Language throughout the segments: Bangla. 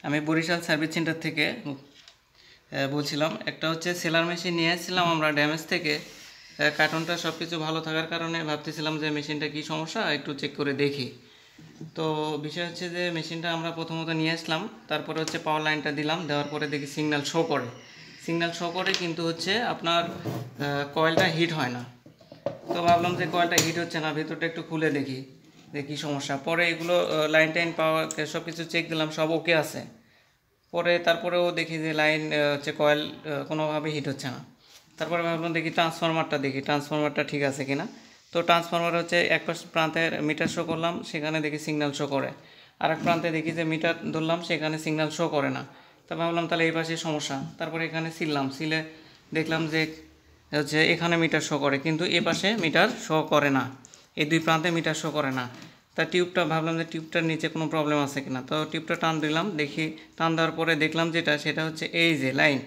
আমি বরিশাল সার্ভিস সেন্টার থেকে বলছিলাম। একটা হচ্ছে সেলার মেশিন নিয়ে এসেছিলাম আমরা ড্যামেজ থেকে। কার্টনটা সব কিছু ভালো থাকার কারণে ভাবতেছিলাম যে মেশিনটা কী সমস্যা একটু চেক করে দেখি। তো বিষয় হচ্ছে যে মেশিনটা আমরা প্রথমত নিয়ে আসলাম, তারপরে হচ্ছে পাওয়ার লাইনটা দিলাম, দেওয়ার পরে দেখি সিগন্যাল শো করে কিন্তু হচ্ছে আপনার কয়েলটা হিট হয় না। তো ভাবলাম যে কয়েলটা হিট হচ্ছে না, ভেতরটা একটু খুলে দেখি যে কী সমস্যা। পরে এগুলো লাইন টাইন পাওয়ার সব কিছু চেক দিলাম, সব ওকে আছে। তারপরেও দেখি যে লাইন হচ্ছে কয়েল কোনোভাবে হিট হচ্ছে না। তারপরে ভাবলাম দেখি ট্রান্সফরমারটা ঠিক আছে কিনা। তো ট্রান্সফরমার হচ্ছে এক প্রান্তে মিটার শো করলাম, সেখানে দেখি সিগন্যাল শো করে। আরেক প্রান্তে দেখি যে মিটার ধরলাম, সেখানে সিগন্যাল শো করে না। তো ভাবলাম তাহলে এই পাশে সমস্যা। তারপরে এখানে সিলে দেখলাম যে হচ্ছে এখানে মিটার শো করে, কিন্তু এ পাশে মিটার শো করে না, এই দুই প্রান্তে মিটার শো করে না। তা ভাবলাম যে টিউবটার নিচে কোনো প্রবলেম আছে কিনা। তো টিউবটা টান দিলাম, টান দেওয়ার পরে দেখলাম সেটা হচ্ছে এই যে লাইন,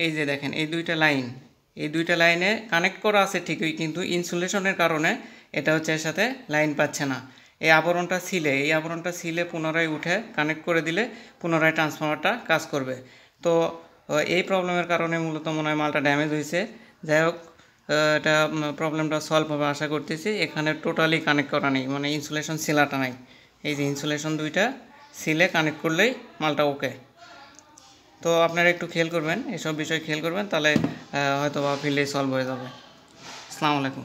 এই যে দেখেন এই দুইটা লাইনে কানেক্ট করা আছে ঠিকই, কিন্তু ইনসুলেশনের কারণে এটা হচ্ছে এর সাথে লাইন পাচ্ছে না। এই আবরণটা সিলে পুনরায় উঠে কানেক্ট করে দিলে পুনরায় ট্রান্সফরমারটা কাজ করবে। তো এই প্রবলেমের কারণে মূলত মনে হয় মালটা ড্যামেজ হয়েছে। যাই হোক, এটা প্রবলেমটা সলভ হবে আশা করতেছি। এখানে টোটালি কানেক্ট করা নেই, মানে ইনসুলেশন সিলাটা নাই। এই যে ইনসুলেশন দুইটা সিলে কানেক্ট করলেই মালটা ওকে। তো আপনারা একটু খেয়াল করবেন, এসব বিষয় খেয়াল করবেন, তাহলে হয়তো বা ফিল্ডে সলভ হয়ে যাবে। আসসালামু আলাইকুম।